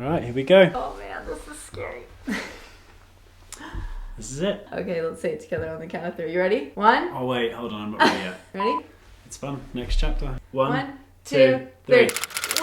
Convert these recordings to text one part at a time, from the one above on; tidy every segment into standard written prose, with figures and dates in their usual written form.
All right, here we go. Oh man, this is scary. This is it. Okay, let's say it together on the count of 3. You ready? 1. Oh wait, hold on, I'm not ready yet. Ready? It's fun. Next chapter. 1, 2, 3.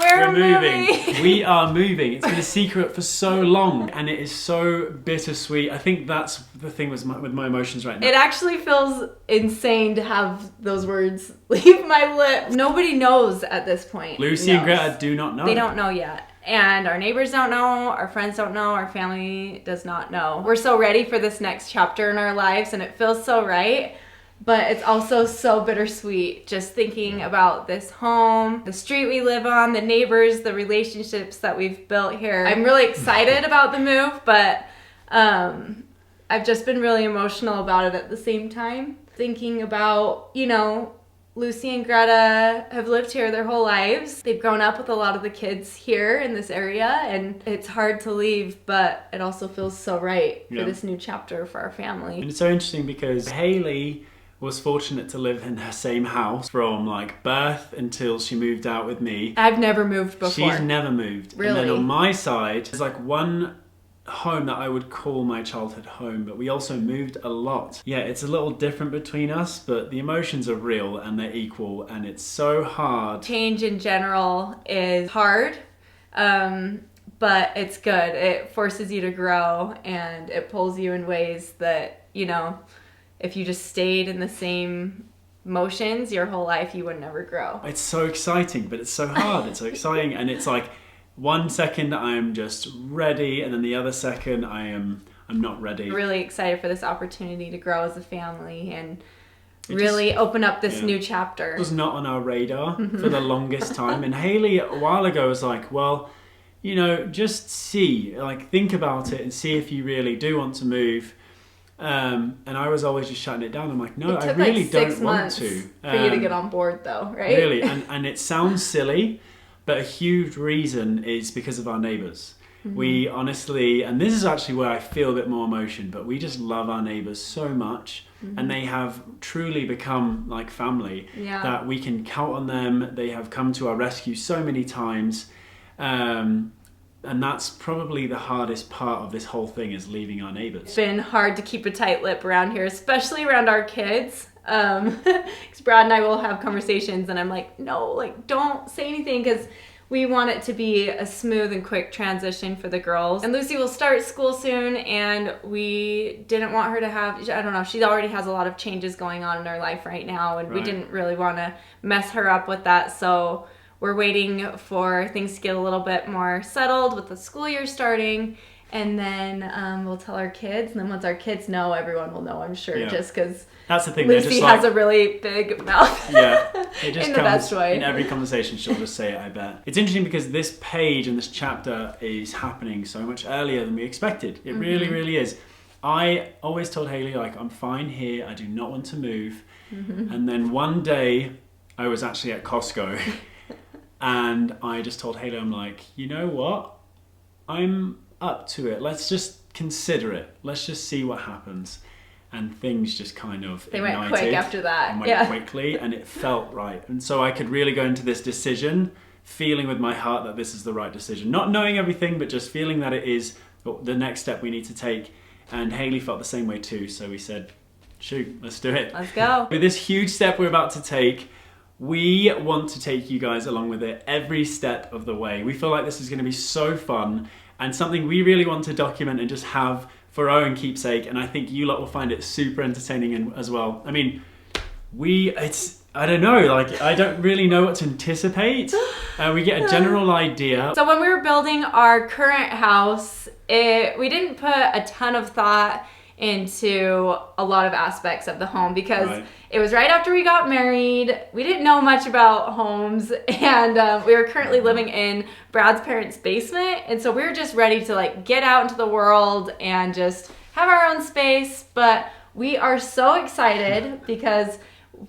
We're moving. We are moving. It's been a secret for so long, and it is so bittersweet. I think that's the thing with my emotions right now. It actually feels insane to have those words leave my lips. Nobody knows at this point. Lucy and Greta do not know. They don't know yet. And our neighbors don't know, our friends don't know, our family does not know. We're so ready for this next chapter in our lives, and it feels so right. But it's also so bittersweet just thinking about this home, the street we live on, the neighbors, the relationships that we've built here. I'm really excited about the move, but I've just been really emotional about it at the same time. Thinking about, you know, Lucy and Greta have lived here their whole lives. They've grown up with a lot of the kids here in this area, and it's hard to leave, but it also feels so right for this new chapter for our family. And it's so interesting because Haley was fortunate to live in her same house from like birth until she moved out with me. I've never moved before. She's never moved. Really? And then on my side, there's like one home that I would call my childhood home, but we also moved a lot. Yeah, it's a little different between us, but the emotions are real and they're equal, and it's so hard. Change in general is hard, but it's good. It forces you to grow, and it pulls you in ways that, you know, if you just stayed in the same motions your whole life, you would never grow. It's so exciting, but it's so hard. It's so exciting, and it's like one second I'm just ready, and then the other second I'm not ready. Really excited for this opportunity to grow as a family and really open up this new chapter. It was not on our radar for the longest time, and Haley a while ago was like, well, you know, just see, like think about it and see if you really do want to move. And I was always just shutting it down. I'm like, no, I really don't want to. For you to get on board though, right? Really, and it sounds silly, but a huge reason is because of our neighbours. We honestly, and this is actually where I feel a bit more emotion, but we just love our neighbours so much, and they have truly become like family, that we can count on them. They have come to our rescue so many times. And that's probably the hardest part of this whole thing, is leaving our neighbours. It's been hard to keep a tight lip around here, especially around our kids. Because Brad and I will have conversations and I'm like, no, like don't say anything, because we want it to be a smooth and quick transition for the girls. And Lucy will start school soon, and we didn't want her to have, I don't know, she already has a lot of changes going on in her life right now, and we didn't really want to mess her up with that. So we're waiting for things to get a little bit more settled with the school year starting, and then we'll tell our kids, and then once our kids know, everyone will know, I'm sure, just because that's the thing. Lucy has a really big mouth. Yeah, it just in comes the best way. In every conversation she'll just say it, I bet. It's interesting because this page and this chapter is happening so much earlier than we expected. It really, really is. I always told Haley, like, I'm fine here, I do not want to move. And then one day I was actually at Costco and I just told Haley, I'm like, you know what? I'm up to it. Let's just consider it. Let's just see what happens. And things just kind of They went quick after that. And went quickly, and it felt right. And so I could really go into this decision feeling with my heart that this is the right decision. Not knowing everything, but just feeling that it is the next step we need to take. And Haley felt the same way too. So we said, shoot, let's do it. Let's go. With this huge step we're about to take, we want to take you guys along with it every step of the way. We feel like this is going to be so fun and something we really want to document and just have for our own keepsake. And I think you lot will find it super entertaining as well. I mean, I don't know, like I don't really know what to anticipate. We get a general idea. So when we were building our current house, we didn't put a ton of thought into a lot of aspects of the home because it was right after we got married. We didn't know much about homes, and we were currently living in Brad's parents' basement, and so we were just ready to like get out into the world and just have our own space. But we are so excited because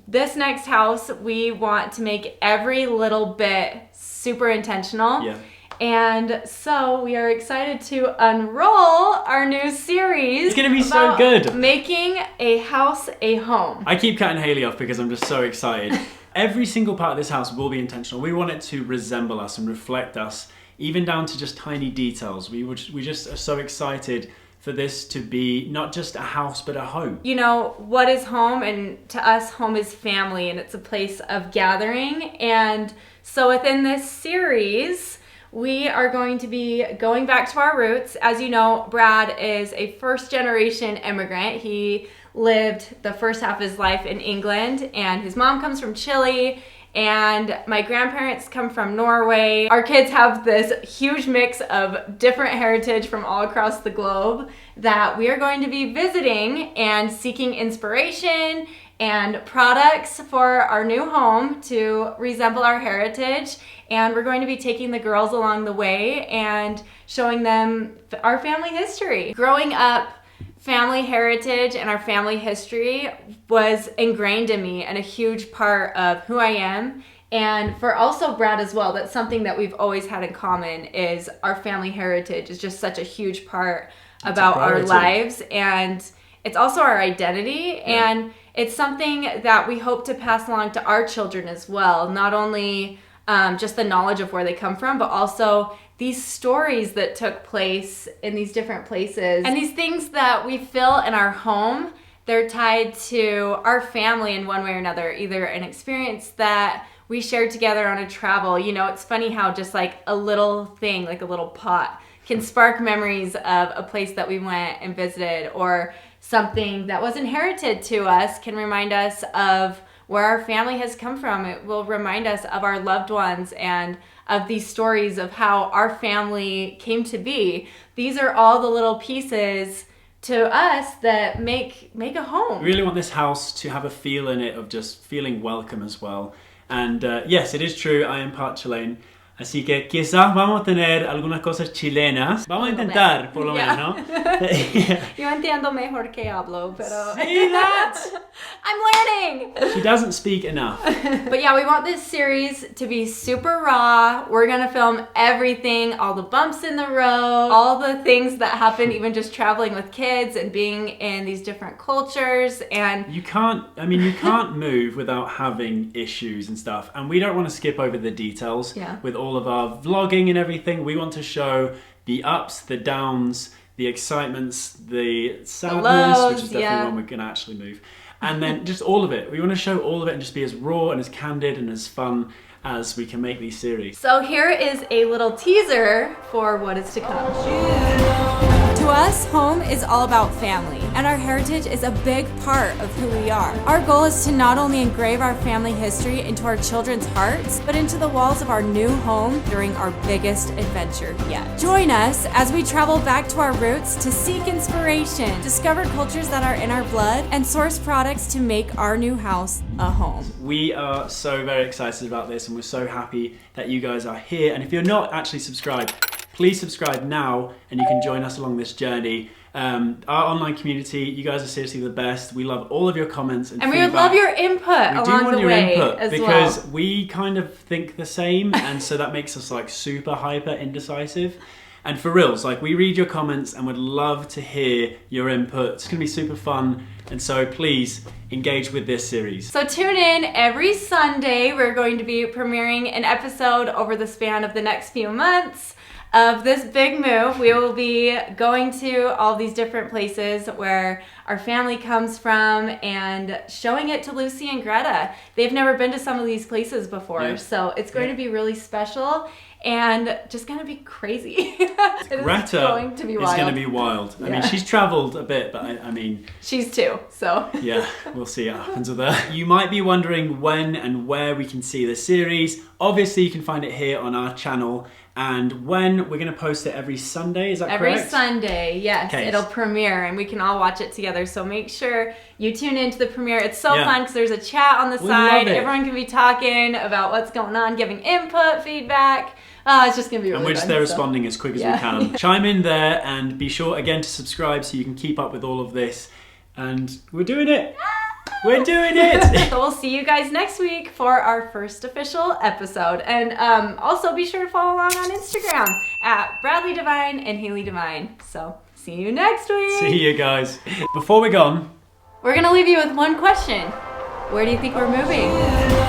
this next house, we want to make every little bit super intentional. Yeah. And so we are excited to unroll our new series. It's gonna be so good. Making a house a home. I keep cutting Haley off because I'm just so excited. Every single part of this house will be intentional. We want it to resemble us and reflect us even down to just tiny details. We just are so excited for this to be not just a house, but a home. You know, what is home? And to us, home is family, and it's a place of gathering. And so within this series, we are going to be going back to our roots. As you know, Brad is a first-generation immigrant. He lived the first half of his life in England, and his mom comes from Chile, and my grandparents come from Norway. Our kids have this huge mix of different heritage from all across the globe that we are going to be visiting and seeking inspiration and products for our new home to resemble our heritage. And we're going to be taking the girls along the way and showing them our family history. Growing up, family heritage and our family history was ingrained in me and a huge part of who I am. And for also Brad as well, that's something that we've always had in common, is our family heritage is just such a huge part about our lives. And it's also our identity. Yeah. And it's something that we hope to pass along to our children as well. Not only just the knowledge of where they come from, but also these stories that took place in these different places. And these things that we feel in our home, they're tied to our family in one way or another, either an experience that we shared together on a travel. You know, it's funny how just like a little thing, like a little pot, can spark memories of a place that we went and visited, or something that was inherited to us can remind us of where our family has come from. It will remind us of our loved ones and of these stories of how our family came to be. These are all the little pieces to us that make a home. We really want this house to have a feel in it of just feeling welcome as well. And yes, it is true, I am part Chilean. Así que quizás vamos a tener algunas cosas chilenas. Vamos a intentar, por lo menos, ¿no? Yo entiendo mejor que hablo, pero... See that? I'm learning! She doesn't speak enough. But yeah, we want this series to be super raw. We're gonna film everything, all the bumps in the road, all the things that happen, even just traveling with kids and being in these different cultures. And you can't move without having issues and stuff. And we don't want to skip over the details with all of our vlogging and everything. We want to show the ups, the downs, the excitements, the sadness, which is definitely when we're going to actually move. And then just all of it. We want to show all of it and just be as raw and as candid and as fun as we can make these series. So here is a little teaser for what is to come. To us, home is all about family, and our heritage is a big part of who we are. Our goal is to not only engrave our family history into our children's hearts, but into the walls of our new home during our biggest adventure yet. Join us as we travel back to our roots to seek inspiration, discover cultures that are in our blood, and source products to make our new house a home. We are so very excited about this, and we're so happy that you guys are here. And if you're not actually subscribed, please subscribe now and you can join us along this journey. Our online community, you guys are seriously the best. We love all of your comments and feedback. We would love your input along the way as well. Because we kind of think the same, and so that makes us like super hyper indecisive. And for reals, like, we read your comments and would love to hear your input. It's gonna be super fun, and so please engage with this series. So tune in every Sunday. We're going to be premiering an episode over the span of the next few months of this big move. We will be going to all these different places where our family comes from and showing it to Lucy and Greta. They've never been to some of these places before, so it's going to be really special and just gonna be crazy. Greta going to be wild. Is gonna be wild. I mean, she's traveled a bit, but I mean... She's 2, so... Yeah, we'll see what happens with her. You might be wondering when and where we can see the series. Obviously, you can find it here on our channel. And when we're going to post it every Sunday, is that correct? Every Sunday, yes. Okay. It'll premiere and we can all watch it together. So make sure you tune into the premiere. It's so fun because there's a chat on the side. Everyone can be talking about what's going on, giving input, feedback. It's just going to be really fun. And which they're responding as quick as we can. Chime in there and be sure again to subscribe so you can keep up with all of this. And we're doing it. We're doing it! So we'll see you guys next week for our first official episode. And also be sure to follow along on Instagram at Bradley Divine and Haley Divine. So see you next week! See you guys. Before we're gone, we're gonna leave you with one question. Where do you think we're moving?